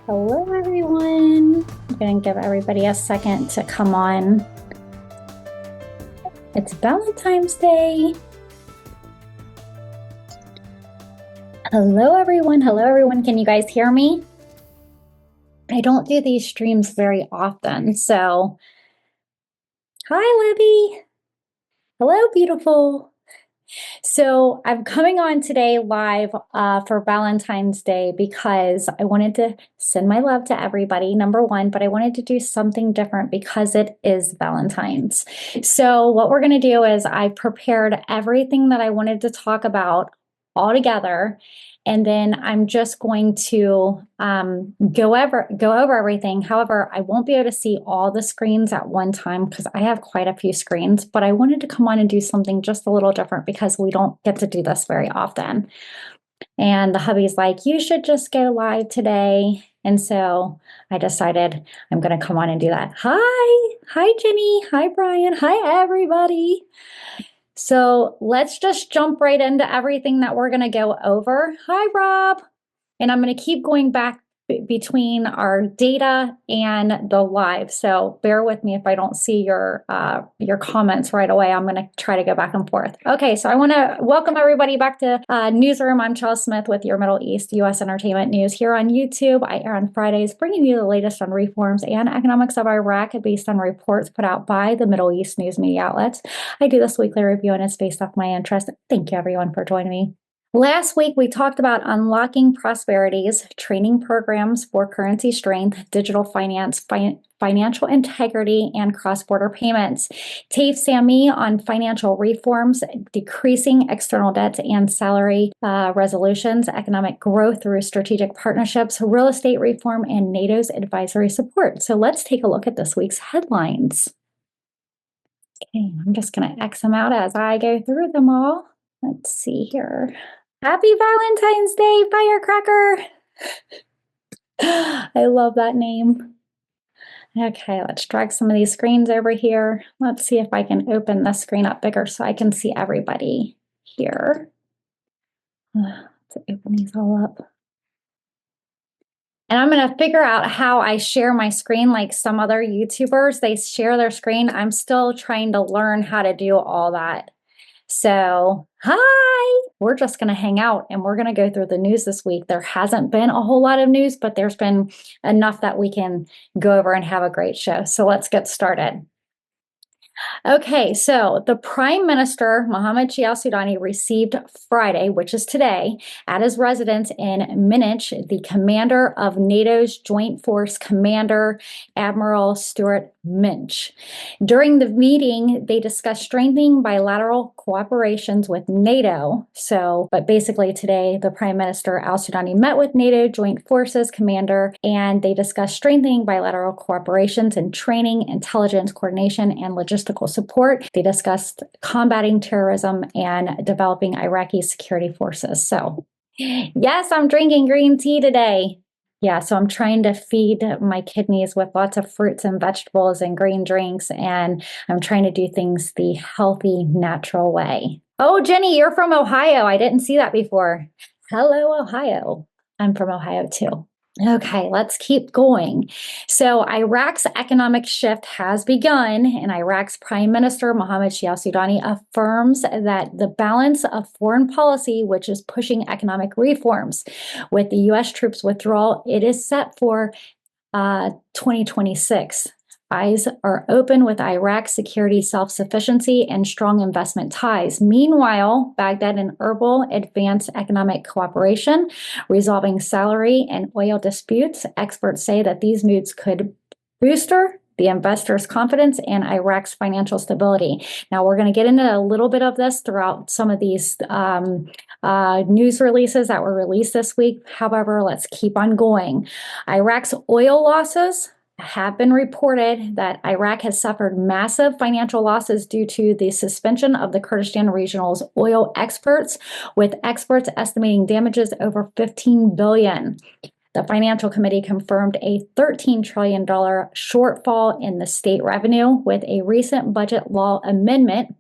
Hello, everyone. I'm going to give everybody a second to come on. It's Valentine's Day. Hello, everyone. Hello, everyone. Can you guys hear me? I don't do these streams very often, so hi, Libby. Hello, beautiful. So I'm coming on today live for Valentine's Day because I wanted to send my love to everybody, number one, but I wanted to do something different because it is Valentine's. So what we're going to do is I prepared everything that I wanted to talk about all together. And then I'm just going to go over everything. However, I won't be able to see all the screens at one time because I have quite a few screens, but I wanted to come on and do something just a little different because we don't get to do this very often. And the hubby's like, you should just go live today. And so I decided I'm going to come on and do that. Hi, Jenny. Hi, Brian. Hi, everybody. So let's just jump right into everything that we're going to go over. Hi, Rob. And I'm going to keep going back between our data and the live. So bear with me if I don't see your comments right away. I'm going to try to go back and forth. Okay, so I want to welcome everybody back to Newsroom. I'm Chella Smith with your Middle East U.S. entertainment news here on YouTube. I air on Fridays, bringing you the latest on reforms and economics of Iraq based on reports put out by the Middle East news media outlets. I do this weekly review and it's based off my interest. Thank you, everyone, for joining me. Last week, we talked about unlocking prosperities, training programs for currency strength, digital finance, financial integrity, and cross-border payments. Taif Sami on financial reforms, decreasing external debts and salary resolutions, economic growth through strategic partnerships, real estate reform, and NATO's advisory support. So let's take a look at this week's headlines. Okay, I'm just going to X them out as I go through them all. Let's see here. Happy Valentine's Day, Firecracker! I love that name. Okay, let's drag some of these screens over here. Let's see if I can open this screen up bigger so I can see everybody here. Let's open these all up. And I'm going to figure out how I share my screen like some other YouTubers. They share their screen. I'm still trying to learn how to do all that. So, hi! We're just going to hang out and we're going to go through the news this week. There hasn't been a whole lot of news, but there's been enough that we can go over and have a great show. So let's get started. Okay, so the Prime Minister, Mohammed Shia al-Sudani, received Friday, which is today, at his residence in Munich, the commander of NATO's Joint Force Commander, Admiral Stuart Minch. During the meeting, they discussed strengthening bilateral cooperations with NATO. But basically today, the Prime Minister al-Sudani met with NATO Joint Forces Commander, and they discussed strengthening bilateral cooperations in training, intelligence, coordination, and logistical support. They discussed combating terrorism and developing Iraqi security forces. So, yes, I'm drinking green tea today. Yeah, so I'm trying to feed my kidneys with lots of fruits and vegetables and green drinks, and I'm trying to do things the healthy, natural way. Oh, Jenny, you're from Ohio. I didn't see that before. Hello, Ohio. I'm from Ohio too. Okay, let's keep going. So Iraq's economic shift has begun, and Iraq's Prime Minister Mohammed Shia al-Sudani affirms that the balance of foreign policy, which is pushing economic reforms, with the U.S. troops withdrawal, it is set for 2026. Eyes are open with Iraq's security self-sufficiency and strong investment ties. Meanwhile, Baghdad and Erbil advance economic cooperation, resolving salary and oil disputes. Experts say that these moves could boost the investors' confidence and Iraq's financial stability. Now, we're going to get into a little bit of this throughout some of these news releases that were released this week. However, let's keep on going. Iraq's oil losses have been reported that Iraq has suffered massive financial losses due to the suspension of the Kurdistan Regional's oil exports, with experts estimating damages over $15 billion. The Financial Committee confirmed a $13 trillion shortfall in the state revenue with a recent budget law amendment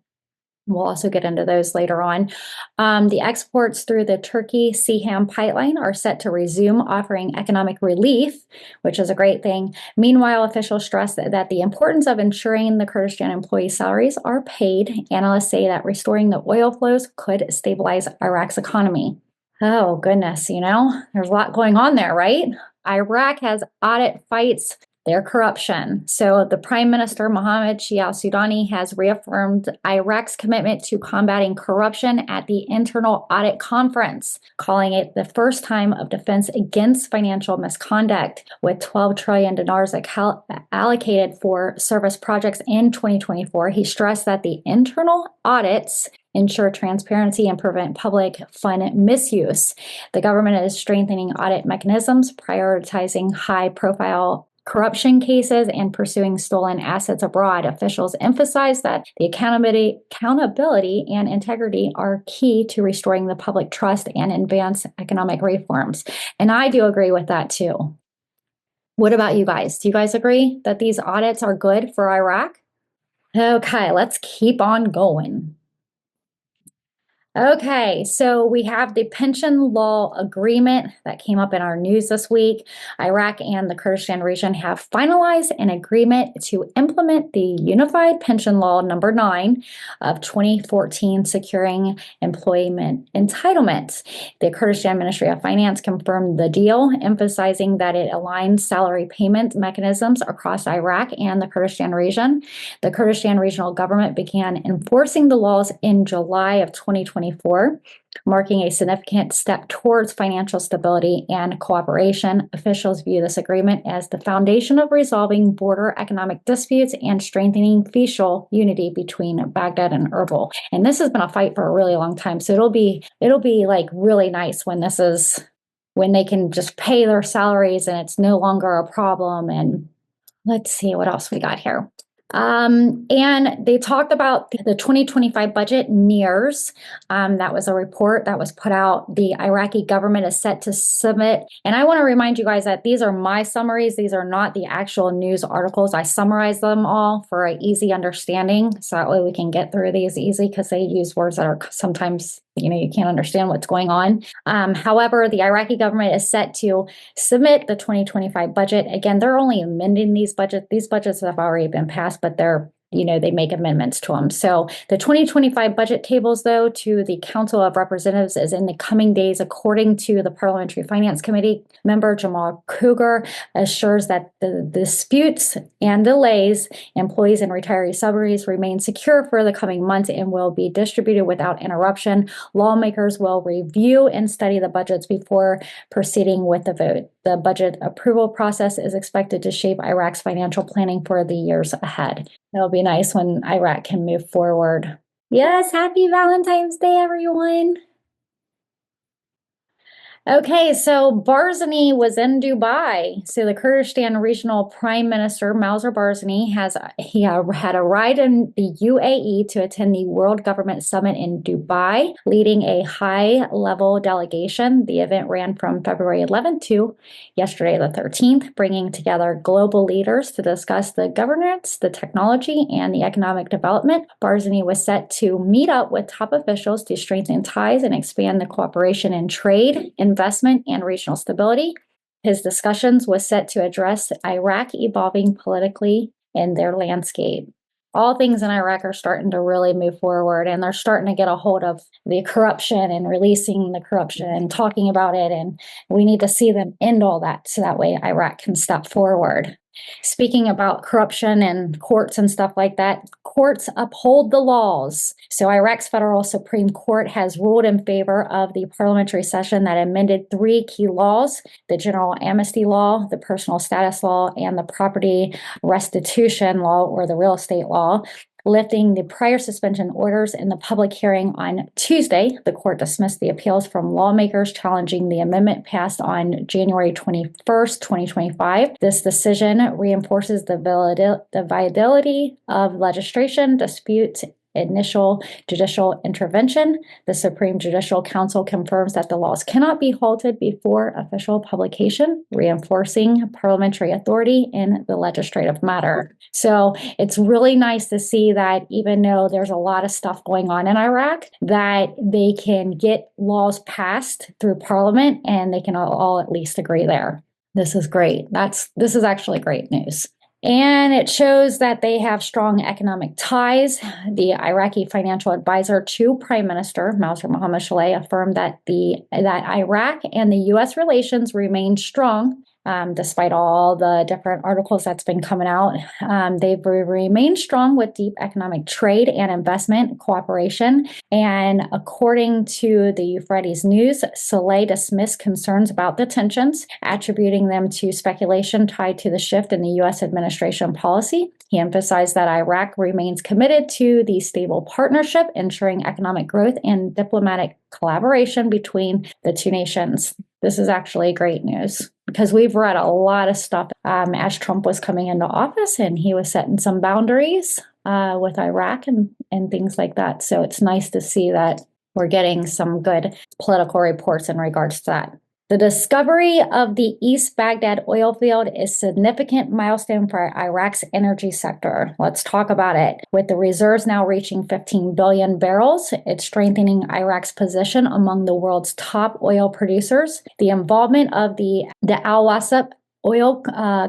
We'll also get into those later on. The exports through the Turkey-Ceyhan pipeline are set to resume, offering economic relief, which is a great thing. Meanwhile, officials stress that the importance of ensuring the Kurdistan employees' salaries are paid. Analysts say that restoring the oil flows could stabilize Iraq's economy. Oh, goodness, there's a lot going on there, right? Iraq has audit fights their corruption. So the Prime Minister, Mohammed Shia al-Sudani, has reaffirmed Iraq's commitment to combating corruption at the Internal Audit Conference, calling it the first time of defense against financial misconduct, with 12 trillion dinars allocated for service projects in 2024. He stressed that the internal audits ensure transparency and prevent public fund misuse. The government is strengthening audit mechanisms, prioritizing high-profile corruption cases, and pursuing stolen assets abroad. Officials emphasize that the accountability and integrity are key to restoring the public trust and advance economic reforms. And I do agree with that too. What about you guys? Do you guys agree that these audits are good for Iraq? Okay, let's keep on going. Okay, so we have the pension law agreement that came up in our news this week. Iraq and the Kurdistan region have finalized an agreement to implement the Unified Pension Law number 9 of 2014, securing employment entitlements. The Kurdistan Ministry of Finance confirmed the deal, emphasizing that it aligns salary payment mechanisms across Iraq and the Kurdistan region. The Kurdistan regional government began enforcing the laws in July of 2024, marking a significant step towards financial stability and cooperation. Officials view this agreement as the foundation of resolving border economic disputes and strengthening fiscal unity between Baghdad and Erbil. And this has been a fight for a really long time, so it'll be like really nice when they can just pay their salaries and it's no longer a problem. And let's see what else we got here. And they talked about the 2025 budget nears. That was a report that was put out. The Iraqi government is set to submit. And I want to remind you guys that these are my summaries. These are not the actual news articles. I summarize them all for an easy understanding. So that way we can get through these easy, because they use words that are sometimes you can't understand what's going on. However, the Iraqi government is set to submit the 2025 budget. Again, they're only amending these budgets. These budgets have already been passed, but they make amendments to them. So the 2025 budget tables, though, to the Council of Representatives is in the coming days, according to the Parliamentary Finance Committee member Jamal Cougar, assures that the disputes and delays, employees and retiree summaries remain secure for the coming months and will be distributed without interruption. Lawmakers will review and study the budgets before proceeding with the vote. The budget approval process is expected to shape Iraq's financial planning for the years ahead. It'll be nice when Iraq can move forward. Yes, happy Valentine's Day, everyone. Okay, so Barzani was in Dubai. So the Kurdistan Regional Prime Minister, Mauser Barzani, had arrived in the UAE to attend the World Government Summit in Dubai, leading a high-level delegation. The event ran from February 11th to yesterday, the 13th, bringing together global leaders to discuss the governance, the technology, and the economic development. Barzani was set to meet up with top officials to strengthen ties and expand the cooperation in trade, investment, and regional stability. His discussions was set to address Iraq evolving politically in their landscape. All things in Iraq are starting to really move forward, and they're starting to get a hold of the corruption and releasing the corruption and talking about it. And we need to see them end all that so that way Iraq can step forward. Speaking about corruption and courts and stuff like that, courts uphold the laws. So Iraq's Federal Supreme Court has ruled in favor of the parliamentary session that amended 3 key laws: the General Amnesty Law, the Personal Status Law, and the Property Restitution Law, or the Real Estate Law. Lifting the prior suspension orders. In the public hearing on Tuesday, the court dismissed the appeals from lawmakers challenging the amendment passed on January 21st, 2025. This decision reinforces the viability of legislation disputes initial judicial intervention. The Supreme Judicial Council confirms that the laws cannot be halted before official publication, reinforcing parliamentary authority in the legislative matter. So it's really nice to see that even though there's a lot of stuff going on in Iraq, that they can get laws passed through parliament and they can all at least agree there. This is great. This is actually great news. And it shows that they have strong economic ties. The Iraqi financial advisor to Prime Minister Mauser Mohammad Shaleh affirmed that Iraq and the U.S. relations remain strong. Despite all the different articles that's been coming out, they've remained strong with deep economic trade and investment cooperation. And according to the Euphrates News, Saleh dismissed concerns about the tensions, attributing them to speculation tied to the shift in the U.S. administration policy. He emphasized that Iraq remains committed to the stable partnership, ensuring economic growth and diplomatic collaboration between the two nations. This is actually great news because we've read a lot of stuff as Trump was coming into office and he was setting some boundaries with Iraq and things like that. So it's nice to see that we're getting some good political reports in regards to that. The discovery of the East Baghdad oil field is a significant milestone for Iraq's energy sector. Let's talk about it. With the reserves now reaching 15 billion barrels, it's strengthening Iraq's position among the world's top oil producers. The involvement of the Al Wasab oil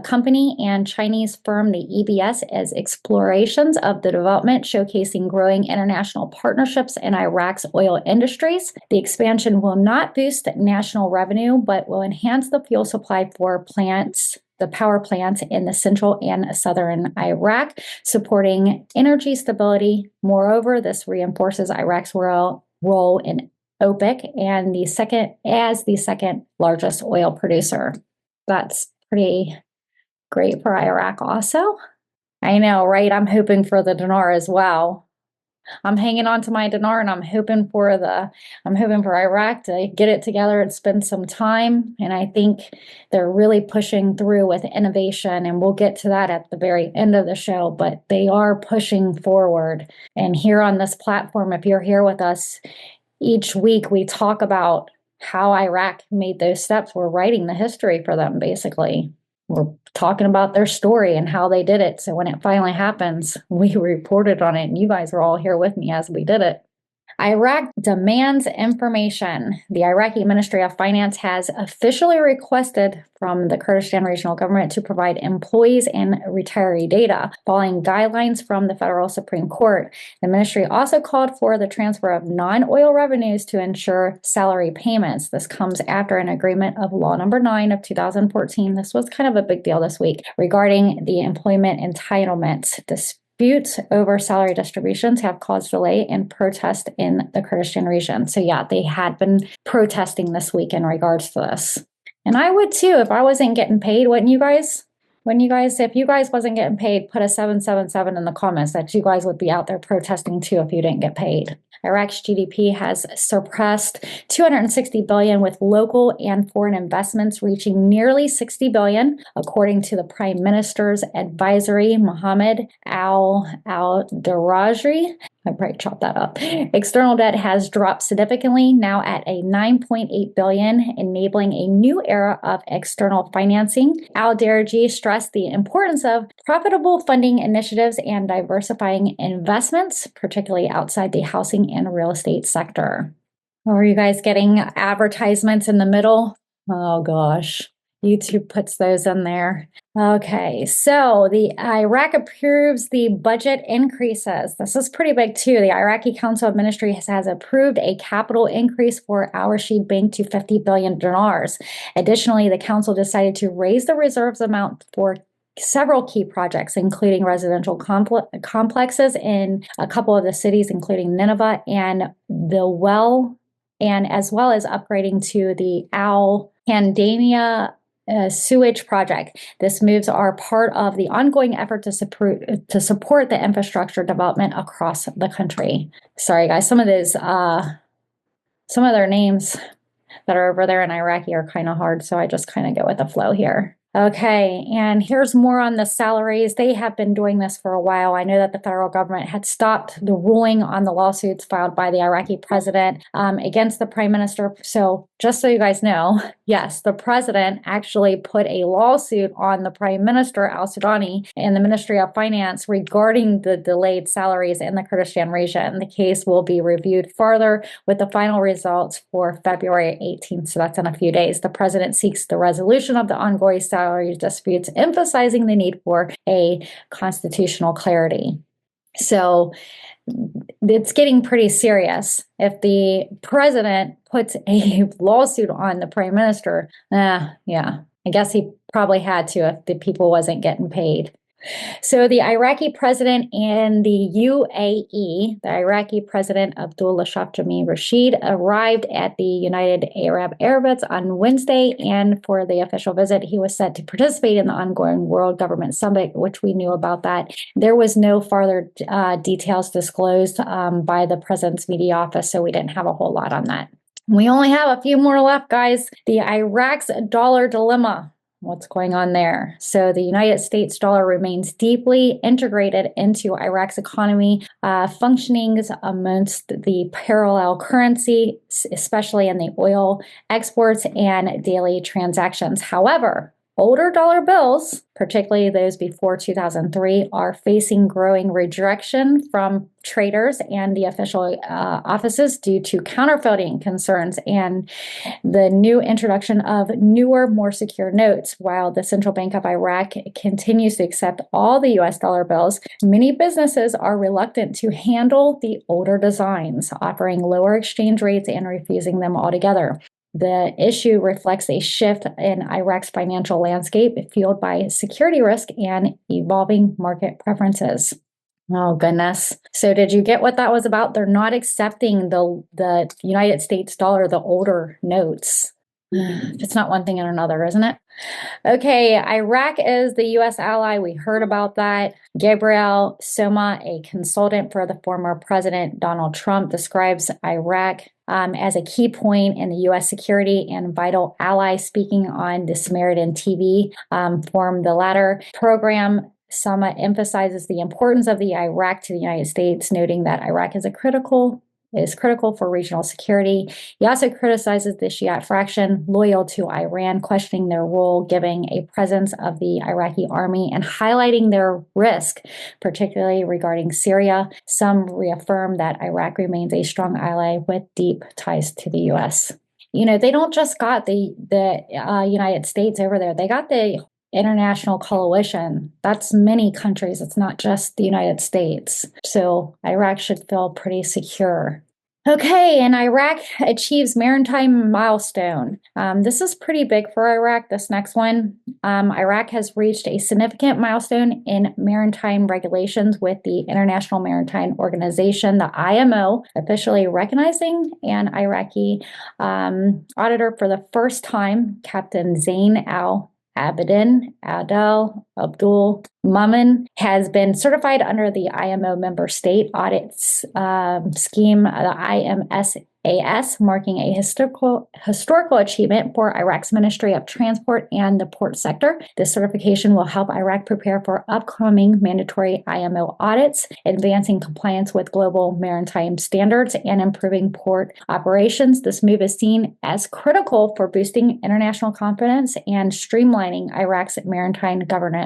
company and Chinese firm, the EBS, as explorations of the development, showcasing growing international partnerships in Iraq's oil industries. The expansion will not boost national revenue, but will enhance the fuel supply for the power plants in the central and southern Iraq, supporting energy stability. Moreover, this reinforces Iraq's role in OPEC and the second largest oil producer. That's pretty great for Iraq also. I know, right? I'm hoping for the dinar as well. I'm hanging on to my dinar and I'm hoping for Iraq to get it together and spend some time. And I think they're really pushing through with innovation, and we'll get to that at the very end of the show, but they are pushing forward. And here on this platform, if you're here with us each week, we talk about how Iraq made those steps. We're writing the history for them, basically. We're talking about their story and how they did it. So when it finally happens, we reported on it, and you guys were all here with me as we did it. Iraq demands information. The Iraqi Ministry of Finance has officially requested from the Kurdistan Regional Government to provide employees and retiree data, following guidelines from the Federal Supreme Court. The ministry also called for the transfer of non-oil revenues to ensure salary payments. This comes after an agreement of Law Number 9 of 2014. This was kind of a big deal this week regarding the employment entitlements. Disputes over salary distributions have caused delay and protest in the Kurdistan region. So yeah, they had been protesting this week in regards to this. And I would too, if I wasn't getting paid, wouldn't you guys? If you guys wasn't getting paid, put a 777 in the comments that you guys would be out there protesting too if you didn't get paid. Iraq's GDP has surpassed 260 billion, with local and foreign investments reaching nearly 60 billion, according to the Prime Minister's advisory, Mohammed Al-Darajri. I probably chopped that up. External debt has dropped significantly, now at a 9.8 billion, enabling a new era of external financing. Al-Darajri stressed the importance of profitable funding initiatives and diversifying investments, particularly outside the housing and real estate sector. Are you guys getting advertisements in the middle? Oh gosh. YouTube puts those in there. Okay, so the Iraq approves the budget increases. This is pretty big too. The Iraqi Council of Ministries has approved a capital increase for Al Rashid Bank to 50 billion dinars. Additionally, the council decided to raise the reserves amount for several key projects, including residential complexes in a couple of the cities, including Nineveh and as well as upgrading to the Al Handamia sewage project. This moves are part of the ongoing effort to support the infrastructure development across the country. Sorry, guys, some of their names that are over there in Iraqi are kind of hard, so I just kind of go with the flow here. Okay, and here's more on the salaries. They have been doing this for a while. I know that the federal government had stopped the ruling on the lawsuits filed by the Iraqi president against the prime minister. So just so you guys know, yes, the president actually put a lawsuit on the prime minister, al-Sudani, and the Ministry of Finance regarding the delayed salaries in the Kurdistan region. The case will be reviewed further with the final results for February 18th. So that's in a few days. The president seeks the resolution of the ongoing salary disputes, emphasizing the need for a constitutional clarity. So it's getting pretty serious. If the president puts a lawsuit on the prime minister, yeah, I guess he probably had to if the people wasn't getting paid. So the Iraqi president and the UAE, the Iraqi president Abdullah Shafjami Rashid, arrived at the United Arab Emirates on Wednesday, and for the official visit, he was set to participate in the ongoing World Government Summit, which we knew about that. There was no further details disclosed by the president's media office, so we didn't have a whole lot on that. We only have a few more left, guys. The Iraq's dollar dilemma. What's going on there? So the United States dollar remains deeply integrated into Iraq's economy, functioning amongst the parallel currency, especially in the oil exports and daily transactions. However, older dollar bills, particularly those before 2003, are facing growing rejection from traders and the official offices due to counterfeiting concerns and the new introduction of newer, more secure notes. While the Central Bank of Iraq continues to accept all the US dollar bills, many businesses are reluctant to handle the older designs, offering lower exchange rates and refusing them altogether. The issue reflects a shift in Iraq's financial landscape fueled by security risk and evolving market preferences. Oh, goodness. So did you get what that was about? They're not accepting the United States dollar, the older notes. It's not one thing and another, isn't it? Okay, Iraq is the U.S. ally. We heard about that. Gabriel Soma, a consultant for the former President Donald Trump, describes Iraq as a key point in the U.S. security and vital ally. Speaking on the Samaritan TV from the latter program, Sama emphasizes the importance of the Iraq to the United States, noting that Iraq is critical for regional security. He also criticizes the Shiite faction loyal to Iran, questioning their role, giving a presence of the Iraqi army, and highlighting their risk, particularly regarding Syria. Some reaffirm that Iraq remains a strong ally with deep ties to the U.S. You know, they don't just got the United States over there. They got the international coalition. That's many countries. It's not just the United States. So Iraq should feel pretty secure. Okay, and Iraq achieves maritime milestone. This is pretty big for Iraq, this next one. Iraq has reached a significant milestone in maritime regulations with the International Maritime Organization, the IMO, officially recognizing an Iraqi auditor for the first time, Captain Zain Adel Abdul Mamin, has been certified under the IMO member state audits scheme, the IMSAS, marking a historical achievement for Iraq's Ministry of Transport and the port sector. This certification will help Iraq prepare for upcoming mandatory IMO audits, advancing compliance with global maritime standards and improving port operations. This move is seen as critical for boosting international confidence and streamlining Iraq's maritime governance.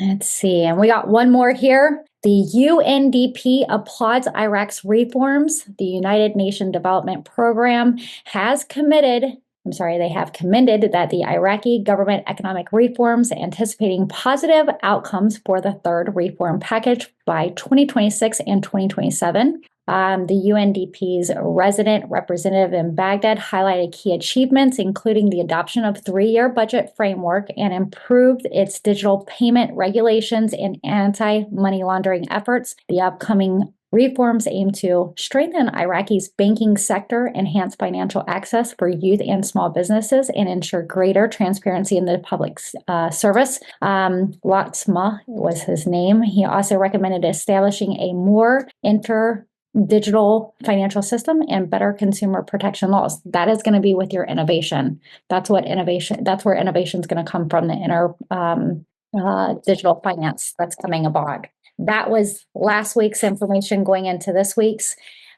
Let's see, and we got one more here. The UNDP applauds Iraq's reforms. The United Nations Development Program has commended that the Iraqi government economic reforms, anticipating positive outcomes for the third reform package by 2026 and 2027. The UNDP's resident representative in Baghdad highlighted key achievements, including the adoption of 3-year budget framework and improved its digital payment regulations and anti-money laundering efforts. The upcoming reforms aim to strengthen Iraqi's banking sector, enhance financial access for youth and small businesses, and ensure greater transparency in the public service. Latsma was his name. He also recommended establishing a more digital financial system and better consumer protection laws. That is going to be with your innovation. That's where innovation is going to come from, the inner digital finance that's coming about. That was last week's information going into this week's.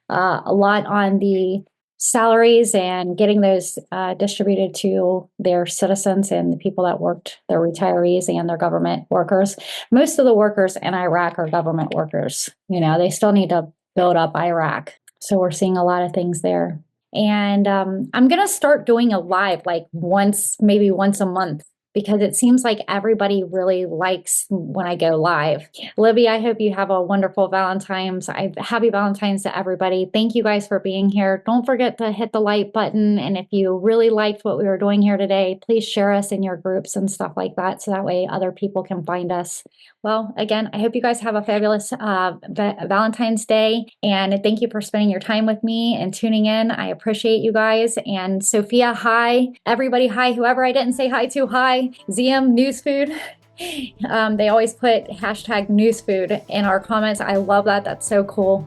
A lot on the salaries and getting those distributed to their citizens and the people that worked, their retirees and their government workers. Most of the workers in Iraq are government workers. They still need to build up Iraq. So we're seeing a lot of things there. And I'm going to start doing a live like maybe once a month, because it seems like everybody really likes when I go live. Libby, I hope you have a wonderful Valentine's. Happy Valentine's to everybody. Thank you guys for being here. Don't forget to hit the like button. And if you really liked what we were doing here today, please share us in your groups and stuff like that, so that way other people can find us. Well, again, I hope you guys have a fabulous Valentine's Day. And thank you for spending your time with me and tuning in. I appreciate you guys. And Sophia, hi. Everybody, hi. Whoever I didn't say hi to, hi. ZM Newsfood. They always put hashtag newsfood in our comments. I love that. That's so cool.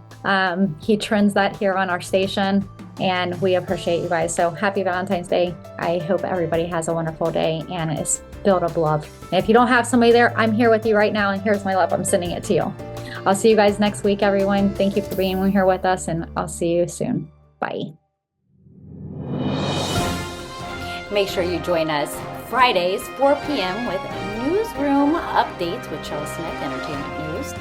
He trends that here on our station, and we appreciate you guys. So happy Valentine's Day. I hope everybody has a wonderful day and is filled of love. And if you don't have somebody there, I'm here with you right now, and here's my love. I'm sending it to you. I'll see you guys next week, everyone. Thank you for being here with us, and I'll see you soon. Bye. Make sure you join us Fridays, 4 p.m. with Newsroom Updates with Chella Smith, Entertainment News.